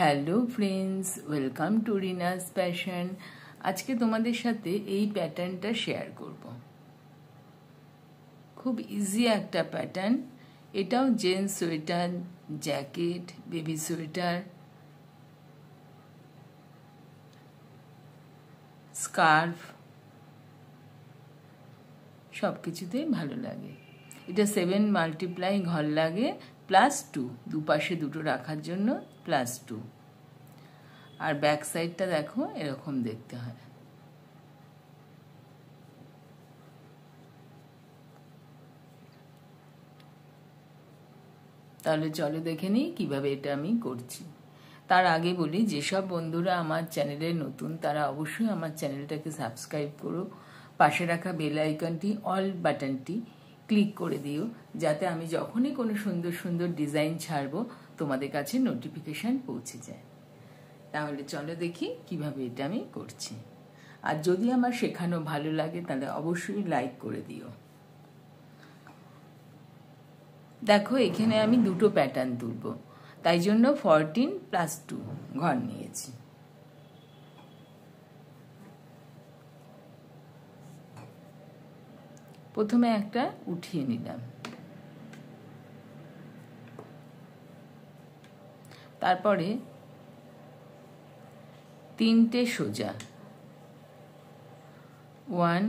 Hello friends, welcome to Rina's passion. আজকে তোমাদের সাথে এই প্যাটার্নটা শেয়ার করব। খুব ইজি একটা প্যাটার্ন। এটাও gents sweater, jacket, baby sweater, scarf সব কিছুতেই ভালো লাগে। এটা 7 মাল্টিপ্লাই ঘর লাগে +2, দুপাশে দুটো রাখার জন্য +2। আর ব্যাক সাইডটা দেখো এরকম দেখতে হয়। তাহলে চলো দেখে নিই কিভাবে এটা আমি করছি। তার আগে বলি, যেসব বন্ধুরা আমার চ্যানেলে নতুন তারা অবশ্যই আমার চ্যানেলটাকে সাবস্ক্রাইব করো, পাশে রাখা বেল আইকনটি অল বাটনটি ক্লিক করে দিও, যাতে আমি যখনই কোনো সুন্দর সুন্দর ডিজাইন ছাড়বো তোমাদের কাছে নোটিফিকেশন পৌঁছে যায়। তাহলে চলো দেখি কিভাবে এটা আমি করছি। আর যদি আমার শেখানো ভালো লাগে তাহলে অবশ্যই লাইক করে দিও। দেখো এখানে আমি দুটো প্যাটার্ন তুলব, তাই জন্য 14+2 ঘর নিয়েছি। প্রথমে একটা উঠিয়ে নিলাম, তারপরে 3টে সোজা, 1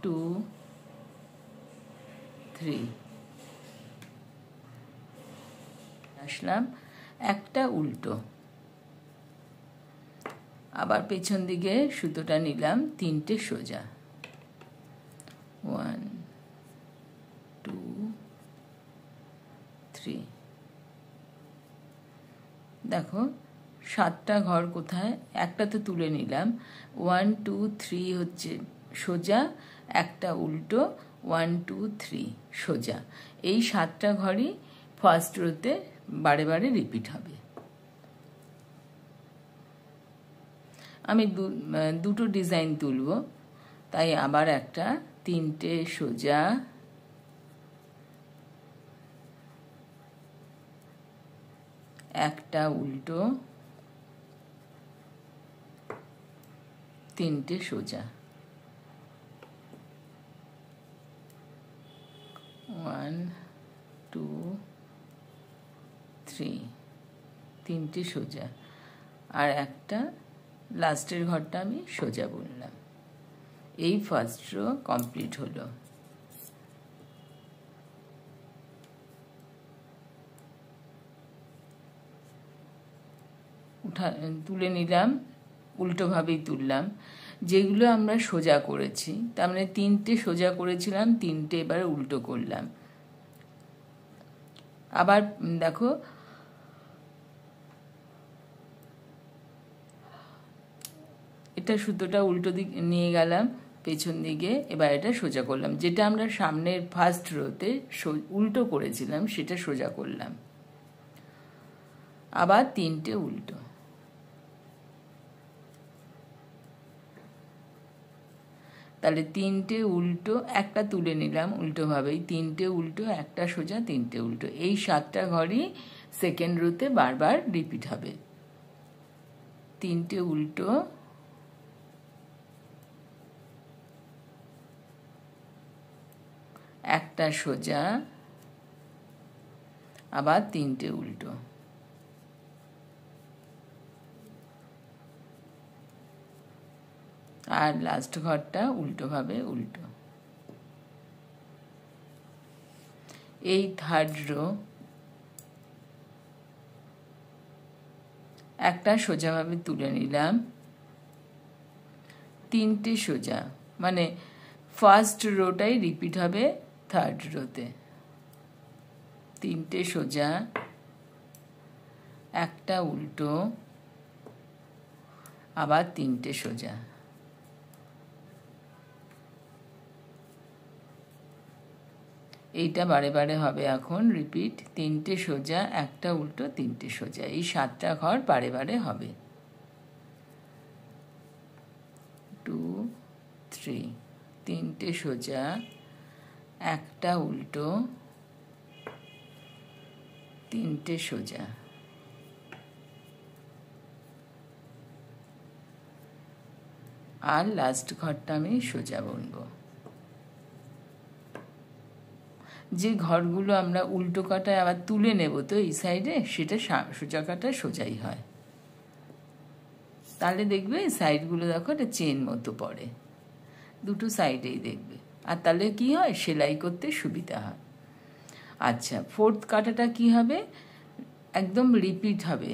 2 3 আসলাম, একটা উল্টো, আবার পেছন দিকে সুতোটা নিলাম, 3টে সোজা, 1 2 3। দেখো 7টা ঘর কোথায়, একটা তো তুলে নিলাম, 1 2 3 হচ্ছে সোজা, একটা উল্টো, 1 2 3 সোজা। এই 7টা ঘরই ফার্স্ট রোতে বারে বারে রিপিট হবে। আমি দুটো ডিজাইন তুলব, তাই আবার একটা 3টে সোজা, একটা উল্টো, 3টে সোজা, 1 2 3, 3টে সোজা, আর একটা লাস্টের ঘরটা আমি সোজা বললাম। এই ফার্স্ট রো কমপ্লিট হলো। তুলে নিলাম, উল্টোভাবেই তুললাম। যেগুলো আমরা সোজা করেছি, তার মানে 3টে সোজা করেছিলাম, 3টে এবার উল্টো করলাম। আবার দেখো এটা সুতোটা উল্টো দিক নিয়ে গেলাম পেছন দিকে, এবার এটা সোজা করলাম। যেটা আমরা সামনের ফার্স্ট রোতে উল্টো করেছিলাম সেটা সোজা করলাম, আবার 3টে উল্টো। তাহলে 3টে উল্টো, একটা তুলে নিলাম উল্টোভাবেই, 3টে উল্টো, একটা সোজা, 3টে উল্টো। এই 7টা ঘরই সেকেন্ড রোতে বারবার রিপিট হবে। 3টে উল্টো, একটা সোজা, আবার 3টে উল্টো। আর লাস্ট ঘরটা উল্টোভাবে উল্টো। এই থার্ড রো একটা সোজাভাবে তুলে নিলাম, 3টে সোজা, মানে ফার্স্ট রোটাই রিপিট হবে থার্ড রোতে। 3টে সোজা, একটা উল্টো, আবার 3টে সোজা। এইটা বারে বারে হবে এখন রিপিট, 3টে সোজা, একটা উল্টো, 3টে সোজা। এই 7টা ঘর বারে বারে হবে। 2 3, 3টে সোজা, একটা উল্টো, 3টে সোজা। আর লাস্ট ঘরটা আমি সোজা বুনবো। যে ঘরগুলো আমরা উল্টো কাটায় আবার তুলে নেব তো এই সাইডে, সেটা সোজা কাটায় সোজাই হয়। তাহলে দেখবে এই সাইডগুলো দেখো একটা চেন মতো পড়ে, দুটো সাইডেই দেখবে। আর তাহলে কি হয়, সেলাই করতে সুবিধা হয়। আচ্ছা, ফোর্থ কাটাটা কি হবে, একদম রিপিট হবে,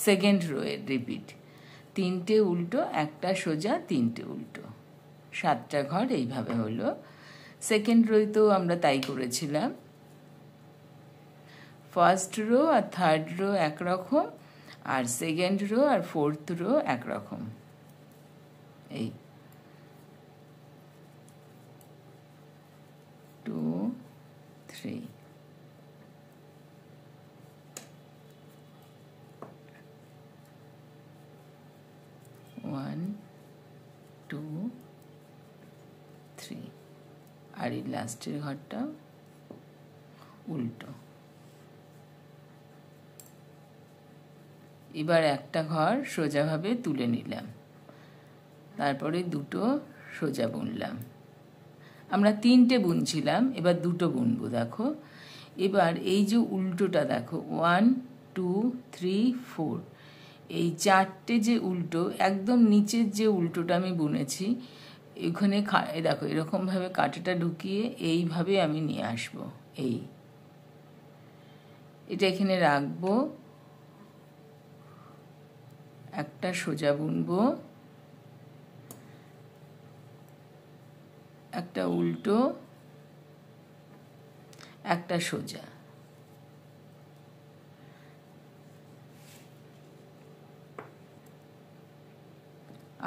সেকেন্ড রোয়ের রিপিট, 3টে উল্টো, একটা সোজা, 3টে উল্টো, 7টা ঘর এইভাবে হলো। সেকেন্ড রোতেও আমরা তাই করেছিলাম। ফার্স্ট রো আর থার্ড রো একরকম, আর সেকেন্ড রো আর ফোর্থ রো একরকম। এই 2 3 1 2 3, আর এই লাস্টের ঘরটা উল্টো। এবার একটা ঘর সোজাভাবে তুলে নিলাম, তারপরে দুটো সোজা বুনলাম। আমরা 3টে বুনছিলাম, এবার দুটো বুনবো। দেখো এবার এই যে উল্টোটা দেখো, 1 2 3 4, এই 4টে যে উল্টো, একদম নিচের যে উল্টোটা আমি বুনেছি, এখানে দেখো এরকমভাবে কাঁটাটা ঢুকিয়ে এইভাবে আমি নিয়ে আসবো। এটা এখানে রাখবো, একটা সোজা বুনবো, একটা উল্টো, একটা সোজা।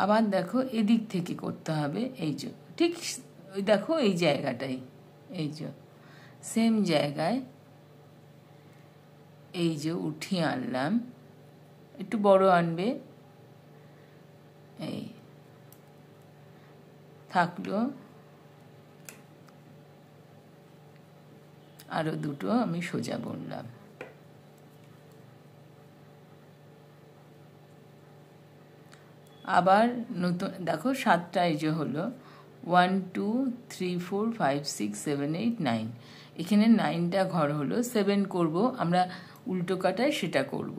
আবার দেখো এদিক থেকে করতে হবে, এই যে ঠিক ওই দেখো এই জায়গাটাই, এই যে সেম জায়গায় এই যে উঠিয়ে আনলাম, একটু বড় আনবে, এই থাকলো, আরো দুটো আমি সোজা বুনলাম। আবার নতুন দেখো 7টা এই যে হলো, 1 2 3 4 5 6 7 8 9, এখানে 9টা ঘর হলো। 7 করব আমরা উল্টো কাটায়, সেটা করব।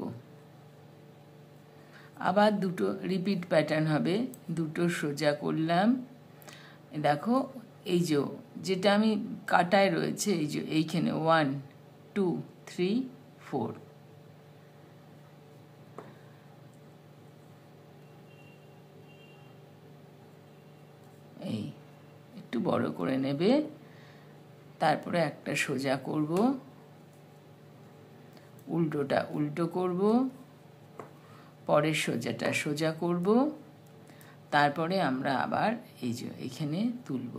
আবার দুটো রিপিট প্যাটার্ন হবে, দুটো সোজা করলাম। দেখো এই যে যেটা আমি কাটায় রয়েছে, এই যে এইখানে 1 2 3 4, এই একটু বড় করে নেবে। তারপরে একটা সোজা করব, উল্টোটা উল্টো করব, পরের সোজাটা সোজা করব, তারপরে আমরা আবার এই যে এখানে তুলব।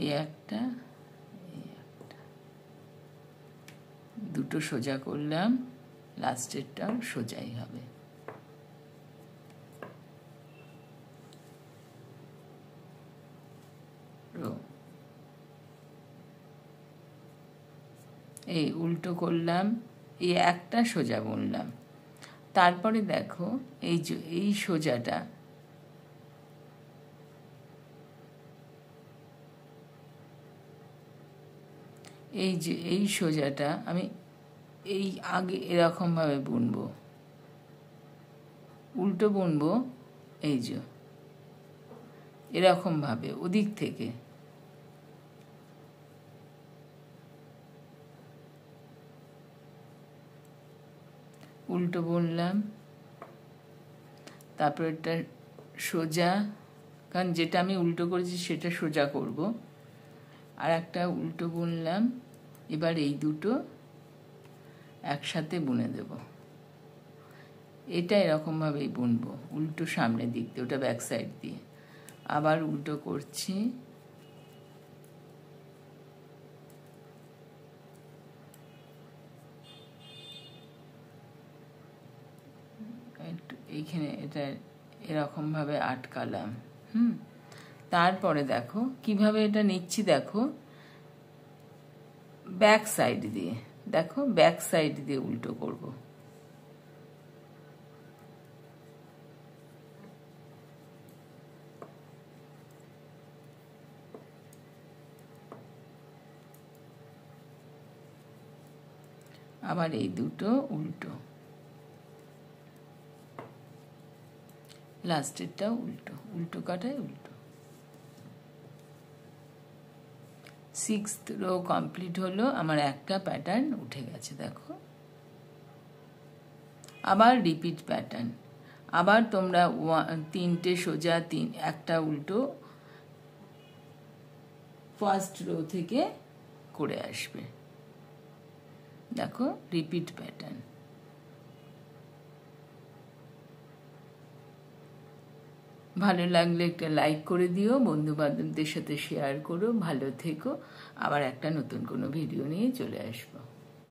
এই একটা, দুটো সোজা করলাম, লাস্টেরটা সোজাই হবে। এই উল্টো করলাম, এই একটা সোজা বুনলাম। তারপরে দেখো এই যে এই সোজাটা, এই যে এই সোজাটা আমি এই আগে এরকমভাবে বুনবো, উল্টো বুনবো, এই যে এরকমভাবে ওদিক থেকে, উল্টো বুনলাম, তারপর এটা সোজা, কারণ যেটা আমি উল্টো করেছি সেটা সোজা করব, আর একটা উল্টো বুনলাম। এবার এই দুটো একসাথে বুনে দেব, এটা এরকমভাবেই বুনবো, উল্টো সামনের দিক দিয়ে, ওটা ব্যাক সাইড দিয়ে। আবার উল্টো করছি, এইখানে এটা এরকম ভাবে আটকালাম। তারপরে দেখো কিভাবে এটা নিচ্ছি, দেখো ব্যাক সাইড দিয়ে, দেখো ব্যাক সাইড দিয়ে উল্টো করব। আবার এই দুটো উল্টো, লাস্টেরটাও উল্টো, উল্টো কাটায় উল্টো। 6th রো কমপ্লিট হলো, আমার একটা প্যাটার্ন উঠে গেছে। দেখো আবার রিপিট প্যাটার্ন, আবার তোমরা 3টে সোজা, একটা উল্টো ফার্স্ট রো থেকে করে আসবে। দেখো রিপিট প্যাটার্ন। ভালো লাগলে একটা লাইক করে দিও, বন্ধু বান্ধবদের সাথে শেয়ার করো। ভালো থেকো, আবার একটা নতুন কোনো ভিডিও নিয়ে চলে আসবো।